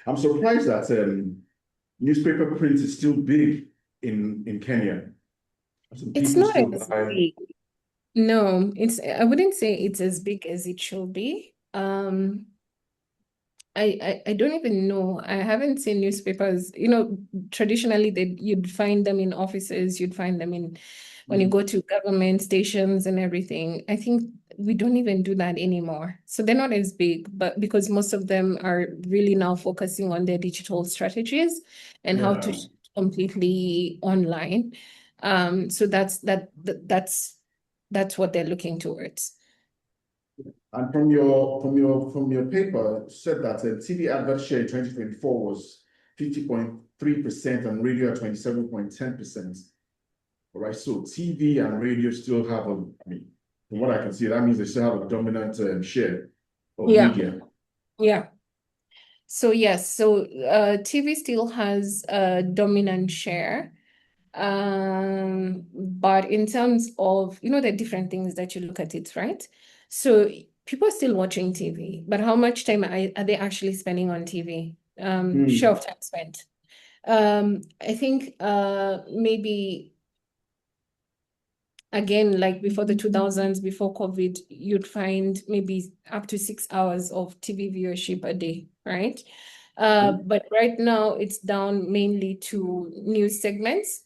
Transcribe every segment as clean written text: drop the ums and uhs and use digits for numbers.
I'm surprised that newspaper print is still big in Kenya. Some It's people not still as buy. big. No, I wouldn't say it's as big as it should be. I don't even know. I haven't seen newspapers. Traditionally you'd find them in offices, you'd find them in when you Mhm. go to government stations and everything. I think we don't even do that anymore. So they're not as big, but because most of them are really now focusing on their digital strategies and how to Yeah. completely online. So that's what they're looking towards. And from your paper, it said that TV advert share in 2024 was 50.3% and radio at 27.10%. All right, so TV and radio still have I mean, from what I can see, that means they still have a dominant share of Yeah, media. yeah. So yes, so TV still has a dominant share. But in terms of, the different things that you look at it, right? So people are still watching TV, but how much time are they actually spending on TV? Share Hmm. of time spent. I think maybe again, like before the 2000s, before COVID, you'd find maybe up to 6 hours of TV viewership a day, right? But right now it's down mainly to news segments.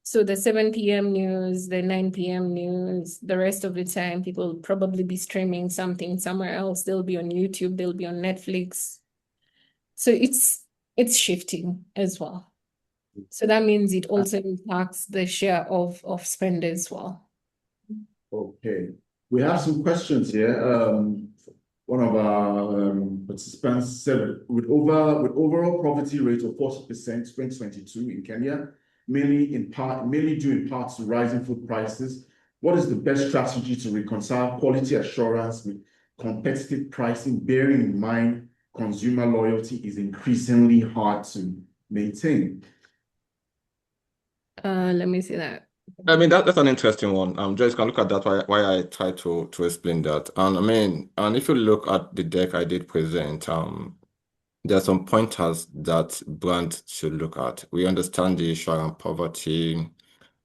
So the 7 p.m. news, the 9 p.m. news, the rest of the time, people will probably be streaming something somewhere else. They'll be on YouTube, they'll be on Netflix. So it's shifting as well. So that means it also impacts the share of spend as well. Okay. We have some questions here. One of our participants said, with overall poverty rate of 40% 2022 in Kenya, mainly due in part to rising food prices, what is the best strategy to reconcile quality assurance with competitive pricing, bearing in mind consumer loyalty is increasingly hard to maintain? Let me see that. I mean that's an interesting one. Just can look at that why I try to explain that. And I mean, and if you look at the deck I did present, there are some pointers that brands should look at. We understand the issue around poverty,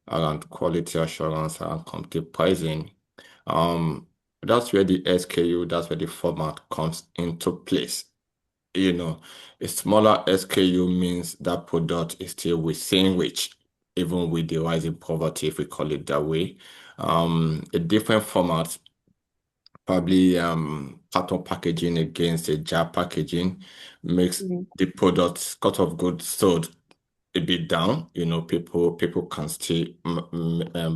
around quality assurance, around competitive pricing. Um, that's where the SKU, that's where the format comes into place. You know, a smaller SKU means that product is still within reach, even with the rising poverty, if we call it that way. A different format, probably carton packaging against a jar packaging, makes Mhm. the product cost of goods sold a bit down. People can still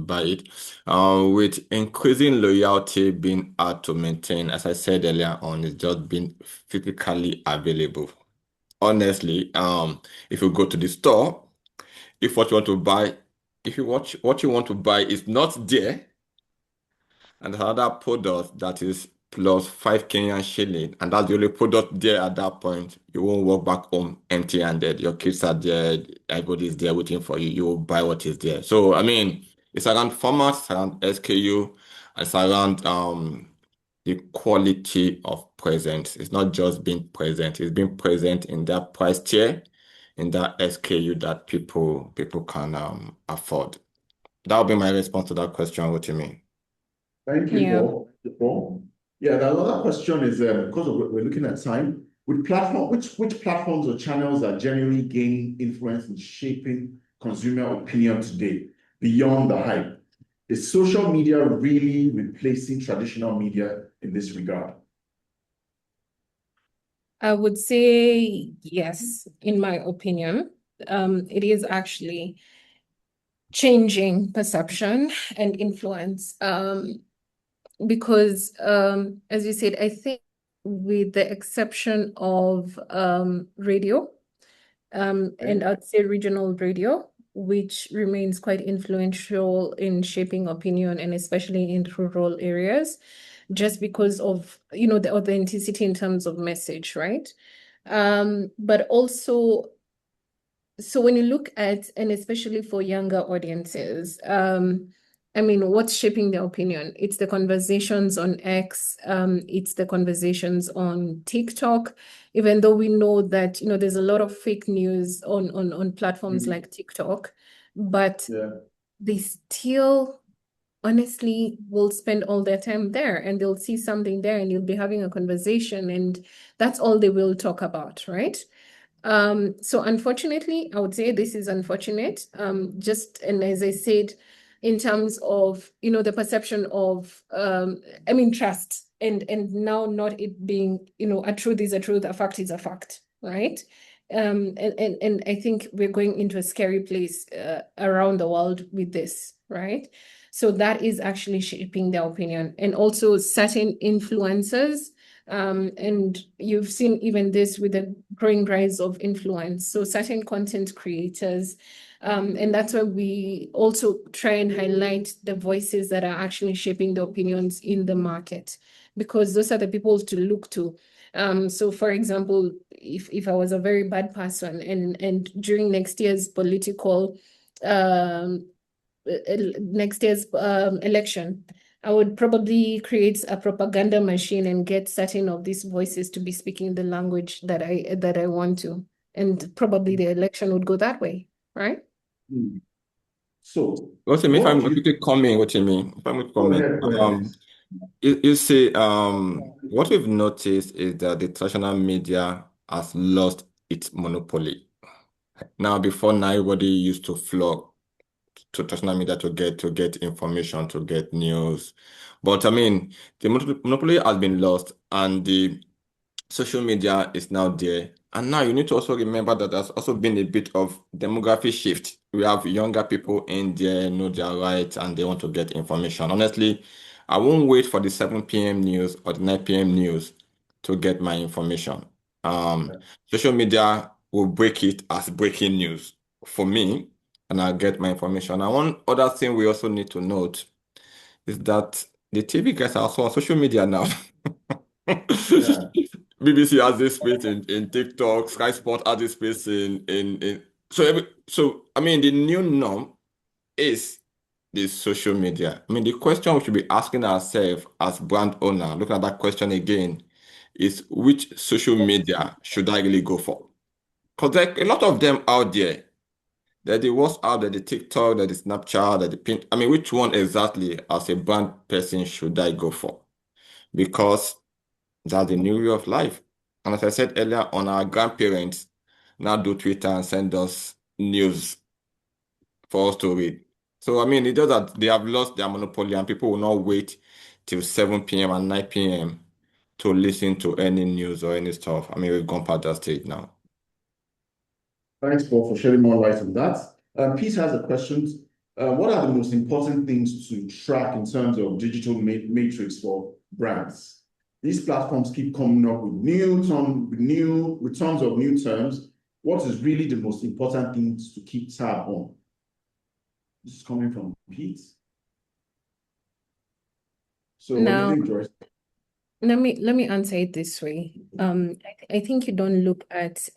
buy it. With increasing loyalty being hard to maintain, as I said earlier on, it's just being physically available. Honestly, if you go to the store, if what you want to buy, if you watch what you want to buy is not there, and another product that is plus 5 Kenyan shilling, and that's the only product there at that point. You won't walk back home empty-handed. Your kids are there, everybody is there waiting for you. You will buy what is there. So I mean, it's around formats, it's around SKU, it's around the quality of presence. It's not just being present, it's being present in that price tier, in that SKU that people can afford. That would be my response to that question. What do you mean? Thank you, Yeah. Paul. Thank you, Paul. Yeah, the other question is because we're looking at time, which platforms or channels are generally gaining influence in shaping consumer opinion today beyond the hype? Is social media really replacing traditional media in this regard? I would say yes, in my opinion. It is actually changing perception and influence. Because as you said, I think with the exception of radio, and Okay. I'd say regional radio, which remains quite influential in shaping opinion and especially in rural areas, just because of, the authenticity in terms of message, right? But also, so when you look at, and especially for younger audiences, I mean, what's shaping their opinion? It's the conversations on X, it's the conversations on TikTok, even though we know that, there's a lot of fake news on platforms like TikTok, but they still honestly will spend all their time there, and they'll see something there and you'll be having a conversation, and that's all they will talk about, right? So unfortunately, I would say this is unfortunate. And as I said, in terms of, the perception of, trust, and now not it being, a truth is a truth, a fact is a fact, right? And I think we're going into a scary place around the world with this, right? So that is actually shaping their opinion, and also certain influencers. And you've seen even this with the growing rise of influence. So certain content creators, and that's why we also try and highlight the voices that are actually shaping the opinions in the market, because those are the people to look to. So for example, if I was a very bad person, and during next year's election, I would probably create a propaganda machine and get certain of these voices to be speaking the language that I want to, and probably the election would go that way, right? So, What you mean? If what I'm do you quickly comment, what you mean? If I'm quickly go comment, ahead, go ahead. you see, what we've noticed is that the traditional media has lost its monopoly. Now, before now, everybody used to flock to traditional media to get information, to get news. But I mean, the monopoly has been lost, and the social media is now there. And now you need to also remember that there's also been a bit of demographic shift. We have younger people in there, know their rights, and they want to get information. Honestly, I won't wait for the 7 p.m. news or the 9 p.m. news to get my information. Social media will break it as breaking news for me, and I'll get my information. And one other thing we also need to note is that the TV guys are also on social media now. BBC has this space in TikTok, Sky Sport has this space in so I mean the new norm is the social media. I mean the question we should be asking ourselves as brand owner, looking at that question again, is which social media should I really go for? Because there are a lot of them out there. There's the WhatsApp, there's the TikTok, there's the Snapchat, there's the Pin. I mean, which one exactly as a brand person should I go for? Because that's the new way of life. And as I said earlier on, our grandparents now do Twitter and send us news for us to read. So, I mean, it does that they have lost their monopoly and people will not wait till 7 p.m. and 9 p.m. to listen to any news or any stuff. I mean, we've gone past that stage now. Thanks, Paul, for shedding more light on that. Pete has a question. What are the most important things to track in terms of digital matrix for brands? These platforms keep coming up with tons of new terms. What is really the most important things to keep tab on? This is coming from Pete. So what do you think, Joyce? Let me answer it this way. I think you don't look at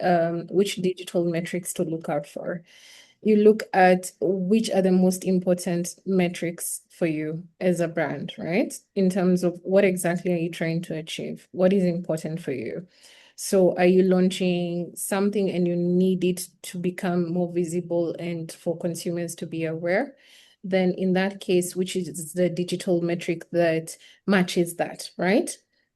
which digital metrics to look out for. You look at which are the most important metrics for you as a brand, right? In terms of what exactly are you trying to achieve? What is important for you? So are you launching something and you need it to become more visible and for consumers to be aware? Then in that case, which is the digital metric that matches that, right?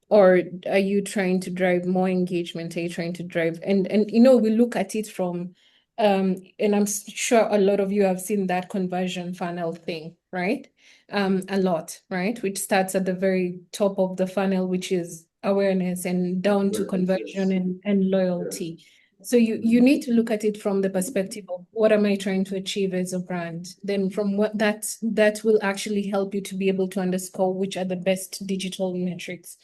Or are you trying to drive more engagement? Are you trying to drive and we look at it from and I'm sure a lot of you have seen that conversion funnel thing, right? A lot, right? Which starts at the very top of the funnel, which is awareness, and down to conversion and loyalty. So you need to look at it from the perspective of what am I trying to achieve as a brand? Then from what that will actually help you to be able to underscore which are the best digital metrics.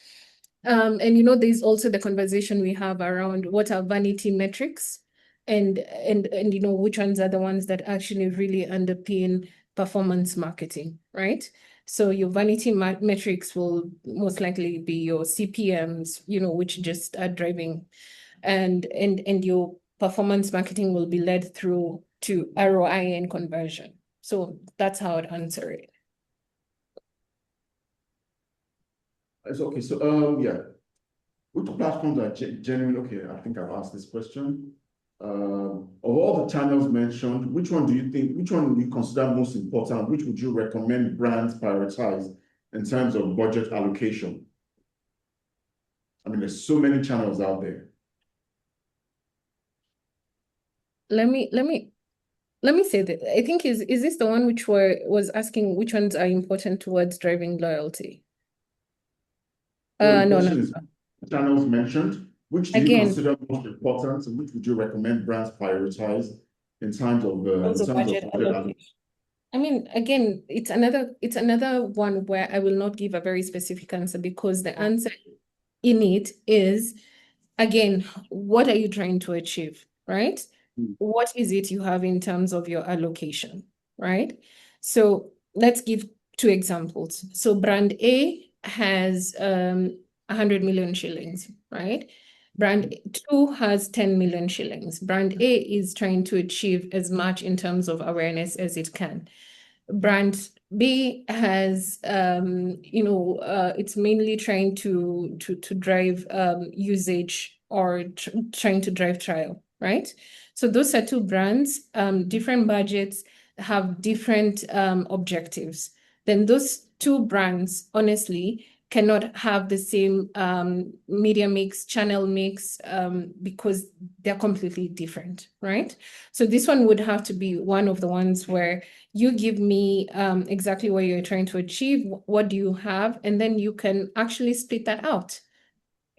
And there's also the conversation we have around what are vanity metrics, and which ones are the ones that actually really underpin performance marketing, right? So your vanity metrics will most likely be your CPMs, which just are driving, and your performance marketing will be led through to ROI and conversion. So that's how I'd answer it. It's okay. So, yeah. Which platforms are genuine? Okay, I think I've asked this question. Of all the channels mentioned, which one do you consider most important? Which would you recommend brands prioritize in terms of budget allocation? I mean, there's so many channels out there. Let me say that. I think is this the one which was asking which ones are important towards driving loyalty? So the No, question is channels mentioned. Which do you Again, consider most important, and which would you recommend brands prioritize in terms of budget allocation. I mean, again, it's another one where I will not give a very specific answer because the answer in it is, again, what are you trying to achieve, right? What is it you have in terms of your allocation, right? So let's give two examples. So brand A has 100 million shillings, right? Brand 2 has 10 million shillings. Brand A is trying to achieve as much in terms of awareness as it can. Brand B has, it's mainly trying to drive usage or trying to drive trial, right? So those are two brands, different budgets, have different objectives. Then those two brands, honestly, cannot have the same media mix, channel mix, because they're completely different, right? So this one would have to be one of the ones where you give me exactly what you're trying to achieve, what do you have, and then you can actually split that out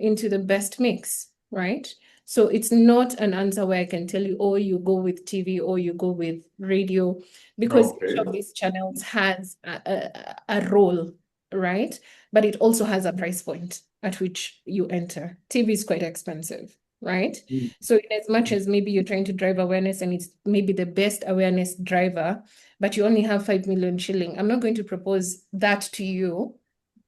into the best mix, right? So it's not an answer where I can tell you, oh, you go with TV or you go with radio, because each of these channels has a role, right? But it also has a price point at which you enter. TV is quite expensive, right? So in as much as maybe you're trying to drive awareness and it's maybe the best awareness driver, but you only have 5 million shilling, I'm not going to propose that to you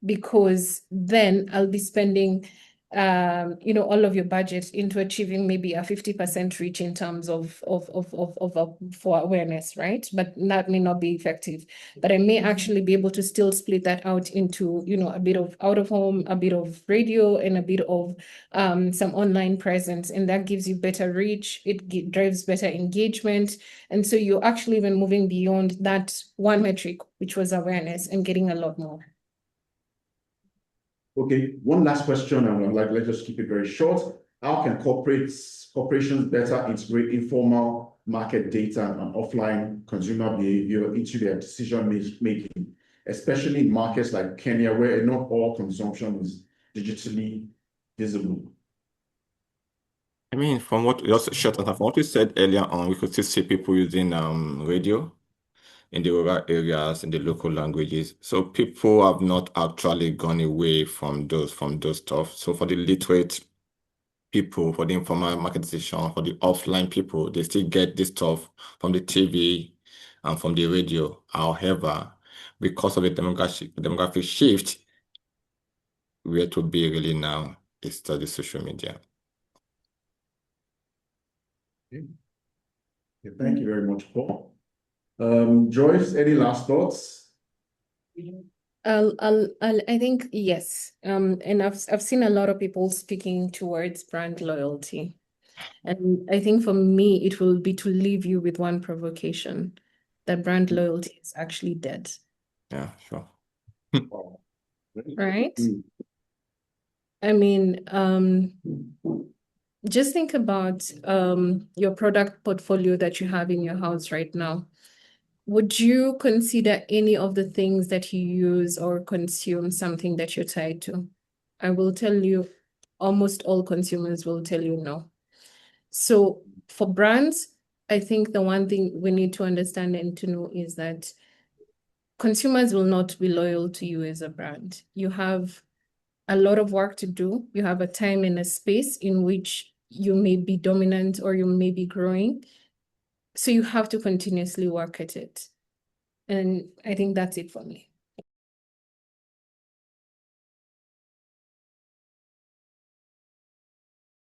because then I'll be spending all of your budget into achieving maybe a 50% reach in terms of for awareness, right? But that may not be effective. But I may actually be able to still split that out into, a bit of out of home, a bit of radio, and a bit of some online presence. And that gives you better reach. It drives better engagement. And so you're actually even moving beyond that one metric, which was awareness, and getting a lot more. Okay, one last question, and let's just keep it very short. How can corporations better integrate informal market data and offline consumer behavior into their decision making, especially in markets like Kenya, where not all consumption is digitally visible? I mean, from what just short answer, from what you said earlier on, we could still see people using radio in the rural areas, in the local languages. So people have not actually gone away from those stuff. So for the literate people, for the informal marketization, for the offline people, they still get this stuff from the TV and from the radio. However, because of the demographic shift, where to be really now is the social media. Okay. Thank you very much, Paul. Joyce, any last thoughts? I think yes. And I've seen a lot of people speaking towards brand loyalty. And I think for me, it will be to leave you with one provocation, that brand loyalty is actually dead. Yeah, sure. Right? I mean, just think about your product portfolio that you have in your house right now. Would you consider any of the things that you use or consume something that you're tied to? I will tell you, almost all consumers will tell you no. So for brands, I think the one thing we need to understand and to know is that consumers will not be loyal to you as a brand. You have a lot of work to do. You have a time and a space in which you may be dominant or you may be growing. So you have to continuously work at it. And I think that's it for me.